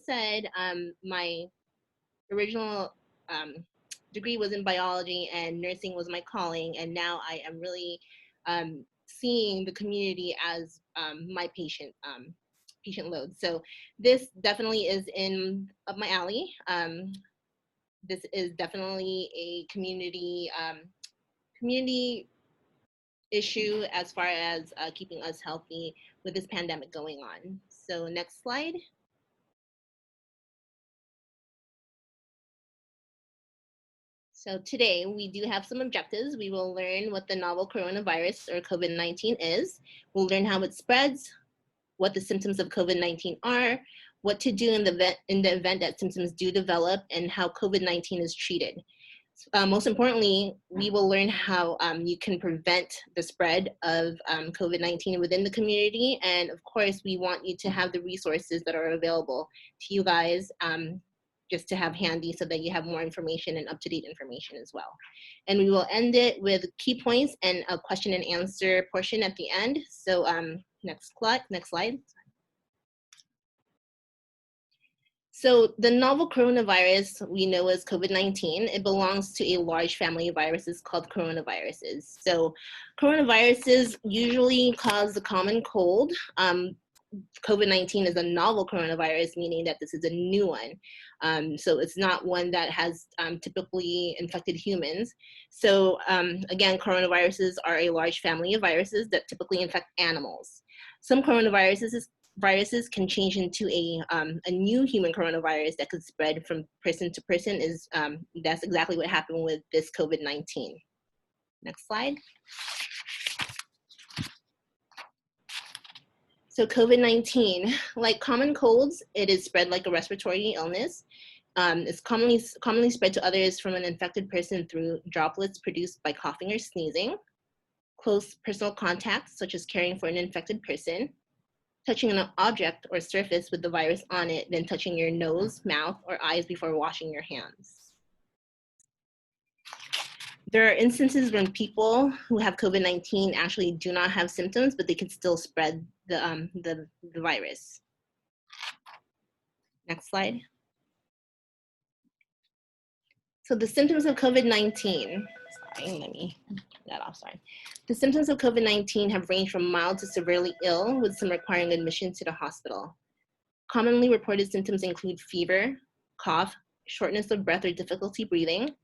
said, my original degree was in biology and nursing was my calling, and now I am really seeing the community as my patient load. So this definitely is in up my alley. This is definitely a community issue as far as keeping us healthy with this pandemic going on. So next slide. So today we do have some objectives. We will learn what the novel coronavirus or COVID-19 is. We'll learn how it spreads, what the symptoms of COVID-19 are, what to do in the event that symptoms do develop, and how COVID-19 is treated. Most importantly, we will learn how you can prevent the spread of COVID-19 within the community. And of course, we want you to have the resources that are available to you guys just to have handy so that you have more information and up-to-date information as well. And we will end it with key points and a question and answer portion at the end. So next slide. So the novel coronavirus we know as COVID-19, it belongs to a large family of viruses called coronaviruses. So coronaviruses usually cause the common cold. COVID-19 is a novel coronavirus, meaning that this is a new one. So it's not one that has typically infected humans. So again, coronaviruses are a large family of viruses that typically infect animals. Some viruses can change into a new human coronavirus that could spread from person to person. That's exactly what happened with this COVID-19. Next slide. So COVID-19, like common colds, it is spread like a respiratory illness. It's commonly spread to others from an infected person through droplets produced by coughing or sneezing, close personal contacts, such as caring for an infected person, touching an object or surface with the virus on it, then touching your nose, mouth, or eyes before washing your hands. There are instances when people who have COVID-19 actually do not have symptoms, but they can still spread the virus. Next slide. So the symptoms of COVID-19, let me get that off, sorry. The symptoms of COVID-19 have ranged from mild to severely ill, with some requiring admission to the hospital. Commonly reported symptoms include fever, cough, shortness of breath or difficulty breathing,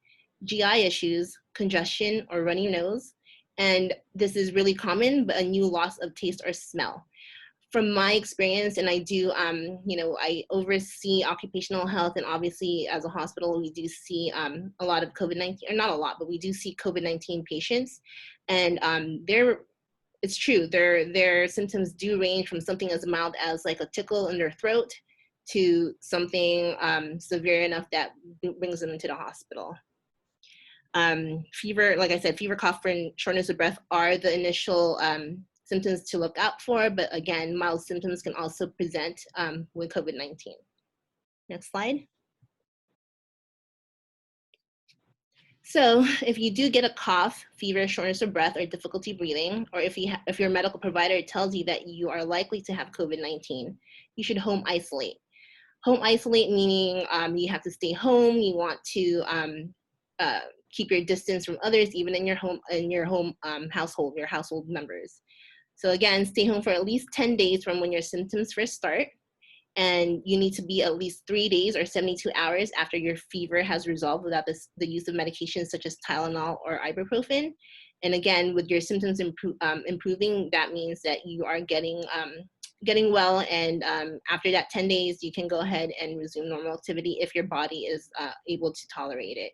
GI issues, congestion or runny nose, and this is really common, but a new loss of taste or smell. From my experience, and I do, I oversee occupational health, and obviously as a hospital, we do see a lot of COVID-19, or not a lot, but we do see COVID-19 patients, and it's true, their symptoms do range from something as mild as like a tickle in their throat to something severe enough that brings them into the hospital. Fever, like I said, fever, cough, and shortness of breath are the initial symptoms to look out for, but again, mild symptoms can also present with COVID-19. Next slide. So if you do get a cough, fever, shortness of breath, or difficulty breathing, or if your medical provider tells you that you are likely to have COVID-19, you should home isolate. Home isolate meaning you have to stay home, you want to keep your distance from others, even in your household, your household members. So again, stay home for at least 10 days from when your symptoms first start. And you need to be at least 3 days or 72 hours after your fever has resolved without the use of medications such as Tylenol or ibuprofen. And again, with your symptoms improving, that means that you are getting well. And after that 10 days, you can go ahead and resume normal activity if your body is able to tolerate it.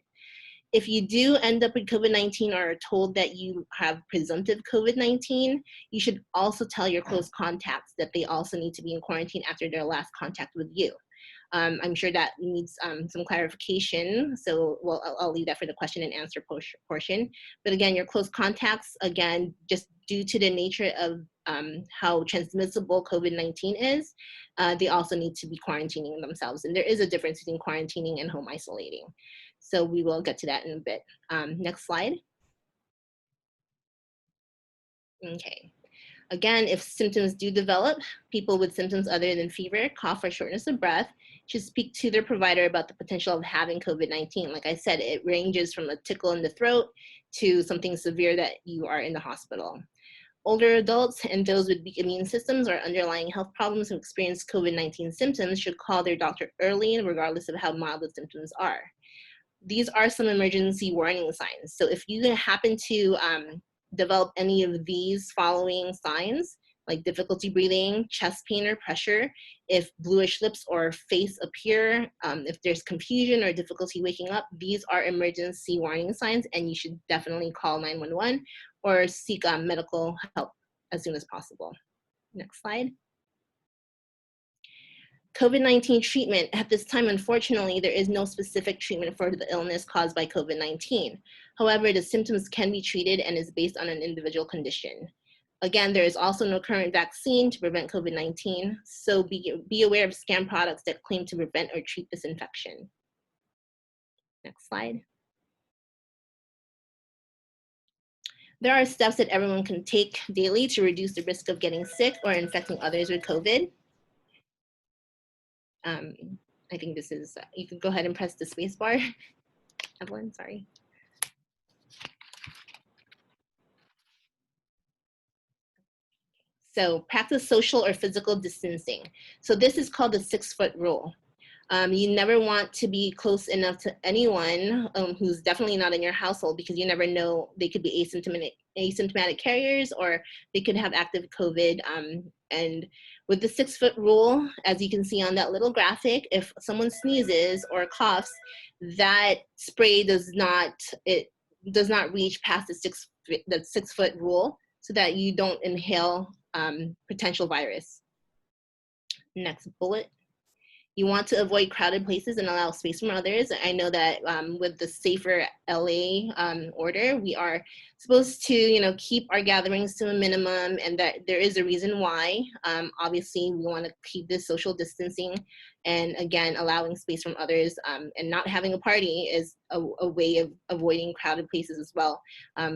If you do end up with COVID-19 or are told that you have presumptive COVID-19, you should also tell your close contacts that they also need to be in quarantine after their last contact with you. I'm sure that needs some clarification, so I'll leave that for the question and answer portion. But again, your close contacts, again, just due to the nature of how transmissible COVID-19 is, they also need to be quarantining themselves. And there is a difference between quarantining and home isolating. So we will get to that in a bit. Next slide. Okay. Again, if symptoms do develop, people with symptoms other than fever, cough, or shortness of breath should speak to their provider about the potential of having COVID-19. Like I said, it ranges from a tickle in the throat to something severe that you are in the hospital. Older adults and those with weak immune systems or underlying health problems who experience COVID-19 symptoms should call their doctor early, regardless of how mild the symptoms are. These are some emergency warning signs. So if you happen to develop any of these following signs, like difficulty breathing, chest pain or pressure, if bluish lips or face appear, if there's confusion or difficulty waking up, these are emergency warning signs, and you should definitely call 911 or seek medical help as soon as possible. Next slide. COVID-19 treatment. At this time, unfortunately, there is no specific treatment for the illness caused by COVID-19. However, the symptoms can be treated and is based on an individual condition. Again, there is also no current vaccine to prevent COVID-19, so be aware of scam products that claim to prevent or treat this infection. Next slide. There are steps that everyone can take daily to reduce the risk of getting sick or infecting others with COVID. I think this is, you can go ahead and press the space bar. Evelyn, sorry. So practice social or physical distancing. So this is called the 6-foot rule. You never want to be close enough to anyone who's definitely not in your household, because you never know, they could be asymptomatic carriers, or they could have active COVID. And with the 6-foot rule, as you can see on that little graphic, if someone sneezes or coughs, that spray does not reach past the 6-foot rule, so that you don't inhale potential virus. Next bullet. You want to avoid crowded places and allow space from others. I know that with the Safer LA order, we are supposed to, keep our gatherings to a minimum, and that there is a reason why. Obviously, we want to keep this social distancing, and again, allowing space from others, and not having a party is a way of avoiding crowded places as well,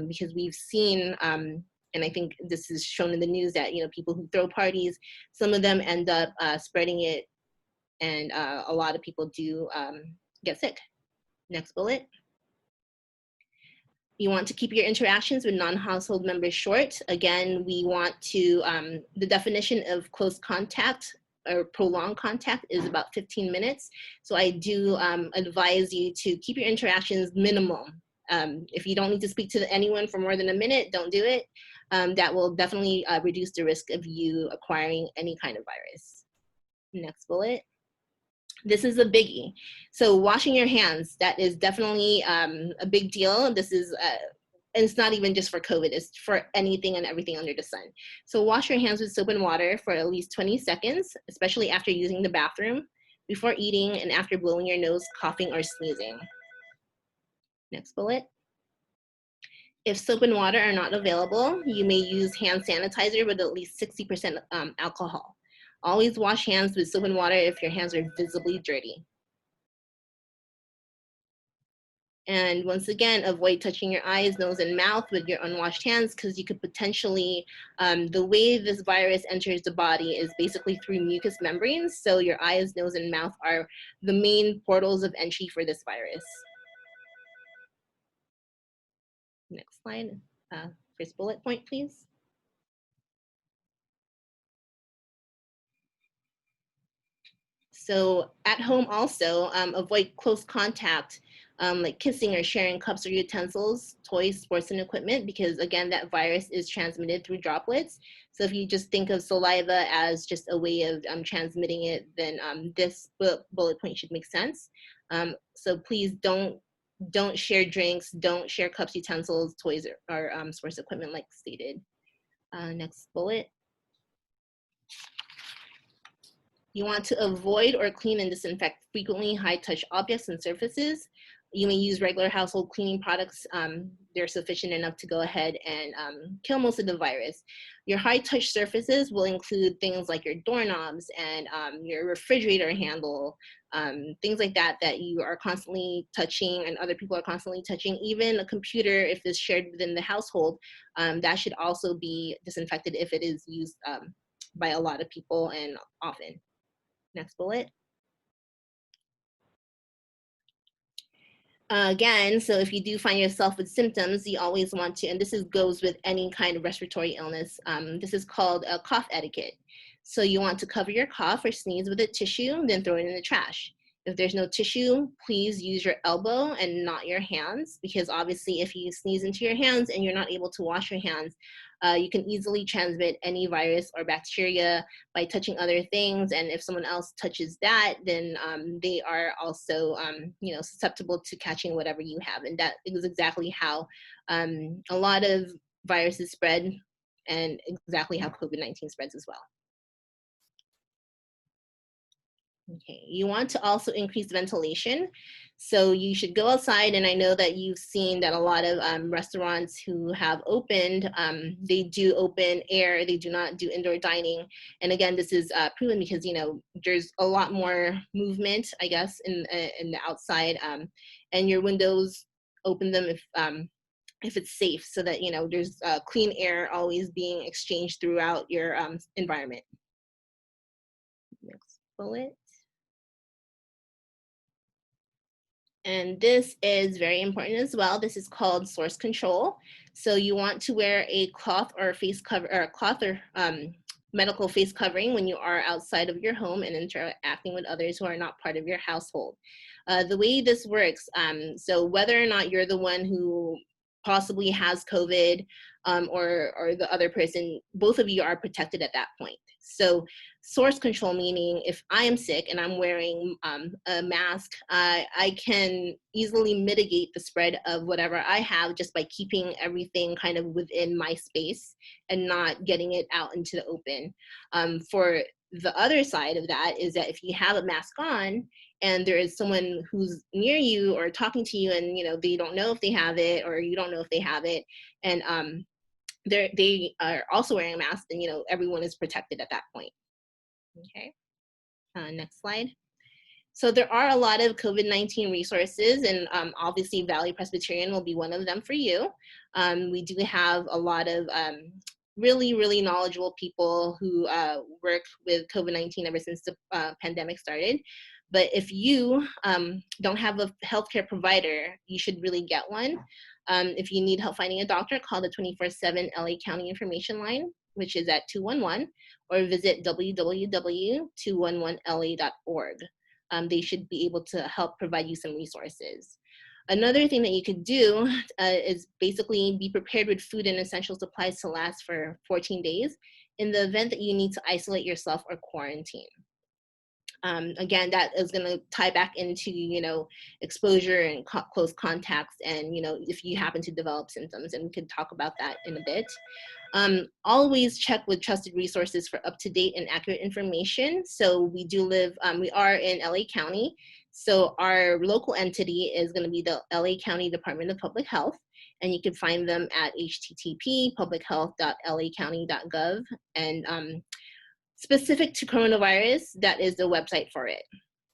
because we've seen, and I think this is shown in the news, that people who throw parties, some of them end up spreading it, and a lot of people do get sick. Next bullet. You want to keep your interactions with non-household members short. Again, we want to, the definition of close contact or prolonged contact is about 15 minutes. So I do advise you to keep your interactions minimal. If you don't need to speak to anyone for more than a minute, don't do it. That will definitely reduce the risk of you acquiring any kind of virus. Next bullet. This is a biggie. So washing your hands, that is definitely a big deal. This is, and it's not even just for COVID, it's for anything and everything under the sun. So wash your hands with soap and water for at least 20 seconds, especially after using the bathroom, before eating, and after blowing your nose, coughing, or sneezing. Next bullet. If soap and water are not available, you may use hand sanitizer with at least 60% alcohol. Always wash hands with soap and water if your hands are visibly dirty. And once again, avoid touching your eyes, nose, and mouth with your unwashed hands, because you could potentially, the way this virus enters the body is basically through mucous membranes. So your eyes, nose, and mouth are the main portals of entry for this virus. Next slide. First bullet point, please. So at home also, avoid close contact, like kissing or sharing cups or utensils, toys, sports, and equipment, because again, that virus is transmitted through droplets. So if you just think of saliva as just a way of transmitting it, then this bullet point should make sense. So please don't share drinks, don't share cups, utensils, toys, or sports equipment like stated. Next bullet. You want to avoid or clean and disinfect frequently high-touch objects and surfaces. You may use regular household cleaning products. They're sufficient enough to go ahead and kill most of the virus. Your high-touch surfaces will include things like your doorknobs and your refrigerator handle, things like that that you are constantly touching and other people are constantly touching. Even a computer, if it's shared within the household, that should also be disinfected if it is used by a lot of people and often. Next bullet. Again, so if you do find yourself with symptoms, you always want to, and goes with any kind of respiratory illness, this is called a cough etiquette. So you want to cover your cough or sneeze with a tissue, then throw it in the trash. If there's no tissue, please use your elbow and not your hands, because obviously if you sneeze into your hands and you're not able to wash your hands, you can easily transmit any virus or bacteria by touching other things. And if someone else touches that, then they are also, susceptible to catching whatever you have. And that is exactly how a lot of viruses spread, and exactly how COVID-19 spreads as well. Okay, you want to also increase ventilation. So you should go outside, and I know that you've seen that a lot of restaurants who have opened, they do open air, they do not do indoor dining. And again, this is proven because, there's a lot more movement, I guess, in the outside, and your windows, open them if it's safe, so that, there's clean air always being exchanged throughout your environment. Next bullet. And this is very important as well. This is called source control. So you want to wear a cloth or face cover, or a cloth or medical face covering when you are outside of your home and interacting with others who are not part of your household. The way this works, so whether or not you're the one who possibly has COVID, or the other person, both of you are protected at that point. So source control, meaning if I am sick and I'm wearing a mask, I can easily mitigate the spread of whatever I have just by keeping everything kind of within my space and not getting it out into the open. For the other side of that is that if you have a mask on and there is someone who's near you or talking to you, and they don't know if they have it, or you don't know if they have it, and they are also wearing a mask, and everyone is protected at that point. Okay, next slide. So there are a lot of COVID-19 resources, and obviously Valley Presbyterian will be one of them for you. We do have a lot of really, really knowledgeable people who work with COVID-19 ever since the pandemic started. But if you don't have a healthcare provider, you should really get one. If you need help finding a doctor, call the 24/7 LA County Information Line, which is at 211, or visit www.211la.org. They should be able to help provide you some resources. Another thing that you could do is basically be prepared with food and essential supplies to last for 14 days in the event that you need to isolate yourself or quarantine. Again, that is going to tie back into, exposure and close contacts, and, if you happen to develop symptoms, and we could talk about that in a bit. Always check with trusted resources for up-to-date and accurate information. So we are in LA County. So our local entity is going to be the LA County Department of Public Health, and you can find them at http://publichealth.lacounty.gov, and specific to coronavirus, that is the website for it.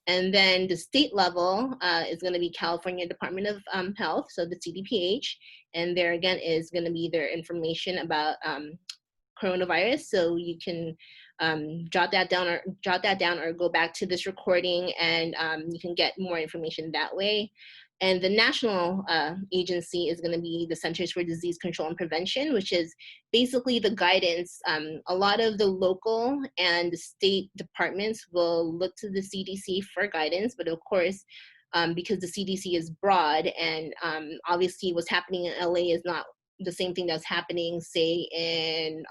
And then the state level is going to be California Department of Health, so the CDPH, and there again is going to be their information about coronavirus. So you can jot that down or go back to this recording, and you can get more information that way. And the national agency is going to be the Centers for Disease Control and Prevention, which is basically the guidance. A lot of the local and the state departments will look to the CDC for guidance, but of course, because the CDC is broad, and obviously what's happening in LA is not the same thing that's happening, say, in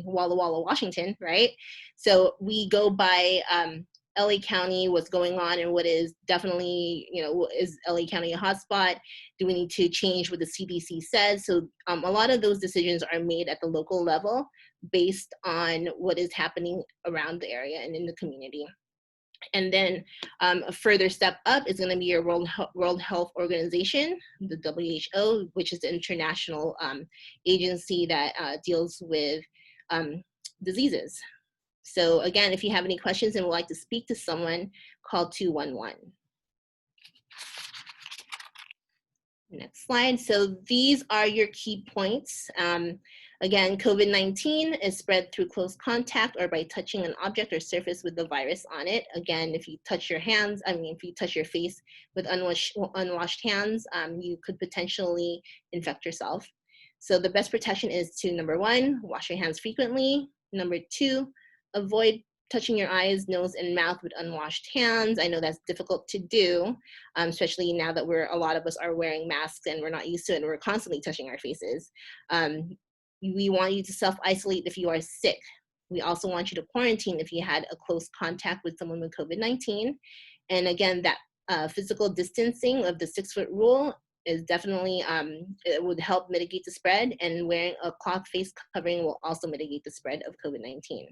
Walla Walla, Washington, right? So we go by LA County, what's going on, and what is definitely, is LA County a hotspot? Do we need to change what the CDC says? So a lot of those decisions are made at the local level based on what is happening around the area and in the community. And then a further step up is going to be your World Health Organization, the WHO, which is the international agency that deals with diseases. So again, if you have any questions and would like to speak to someone, call 211. Next slide. So these are your key points. Again, COVID-19 is spread through close contact or by touching an object or surface with the virus on it. Again, if you touch your hands, if you touch your face with unwashed hands, you could potentially infect yourself. So the best protection is to, number one, wash your hands frequently. Number two, avoid touching your eyes, nose, and mouth with unwashed hands. I know that's difficult to do, especially now that a lot of us are wearing masks and we're not used to it and we're constantly touching our faces. We want you to self-isolate if you are sick. We also want you to quarantine if you had a close contact with someone with COVID-19. And again, that physical distancing of the 6-foot rule is definitely, it would help mitigate the spread, and wearing a cloth face covering will also mitigate the spread of COVID-19.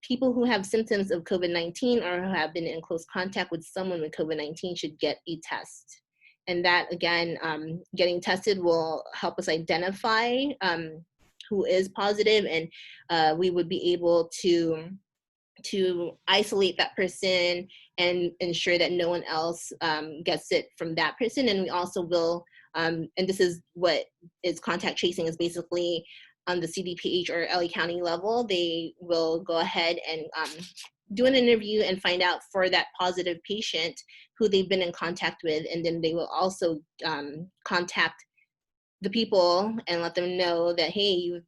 People who have symptoms of COVID-19 or who have been in close contact with someone with COVID-19 should get a test. And that, again, getting tested will help us identify who is positive, and we would be able to isolate that person and ensure that no one else gets it from that person. And we also will, and this is what is contact tracing, is basically on the CDPH or LA County level, they will go ahead and do an interview and find out for that positive patient who they've been in contact with. And then they will also contact the people and let them know that, hey, you've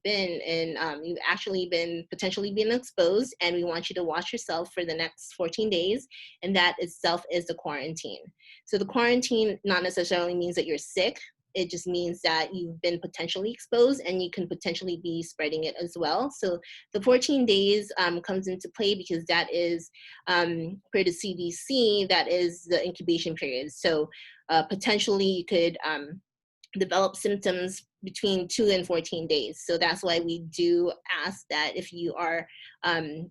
actually been potentially being exposed, and we want you to watch yourself for the next 14 days. And that itself is the quarantine. So the quarantine not necessarily means that you're sick. It just means that you've been potentially exposed and you can potentially be spreading it as well. So the 14 days comes into play because that is, per the CDC, that is the incubation period. So potentially you could develop symptoms between 2 and 14 days. So that's why we do ask that if you are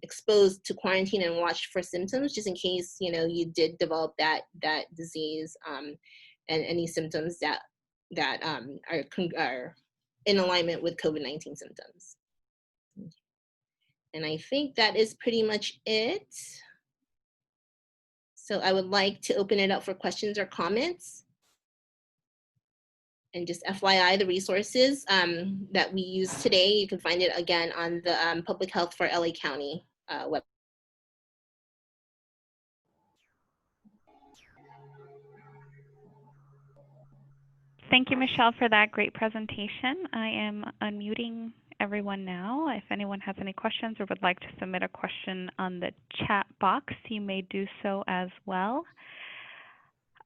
exposed, to quarantine and watch for symptoms, just in case, you did develop that disease and any symptoms that are in alignment with COVID-19 symptoms. And I think that is pretty much it. So I would like to open it up for questions or comments. And just FYI, the resources that we use today, you can find it again on the Public Health for LA County website. Thank you, Michelle, for that great presentation. I am unmuting everyone now. If anyone has any questions or would like to submit a question on the chat box, you may do so as well.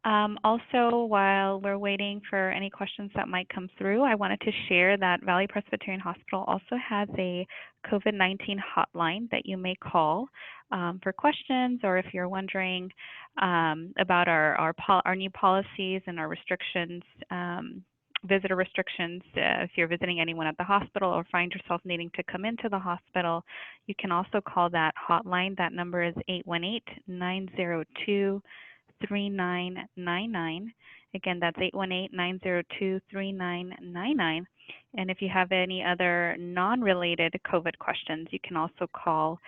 Also, while we're waiting for any questions that might come through, I wanted to share that Valley Presbyterian Hospital also has a COVID-19 hotline that you may call for questions, or if you're wondering about our new policies and our restrictions, visitor restrictions. If you're visiting anyone at the hospital or find yourself needing to come into the hospital, you can also call that hotline. That number is 818-902-3999. Again, that's 818-902-3999. And if you have any other non-related COVID questions, you can also call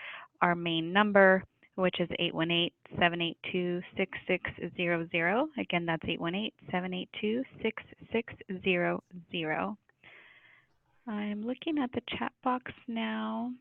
our main number, which is 818-782-6600. Again, that's 818-782-6600. I'm looking at the chat box now.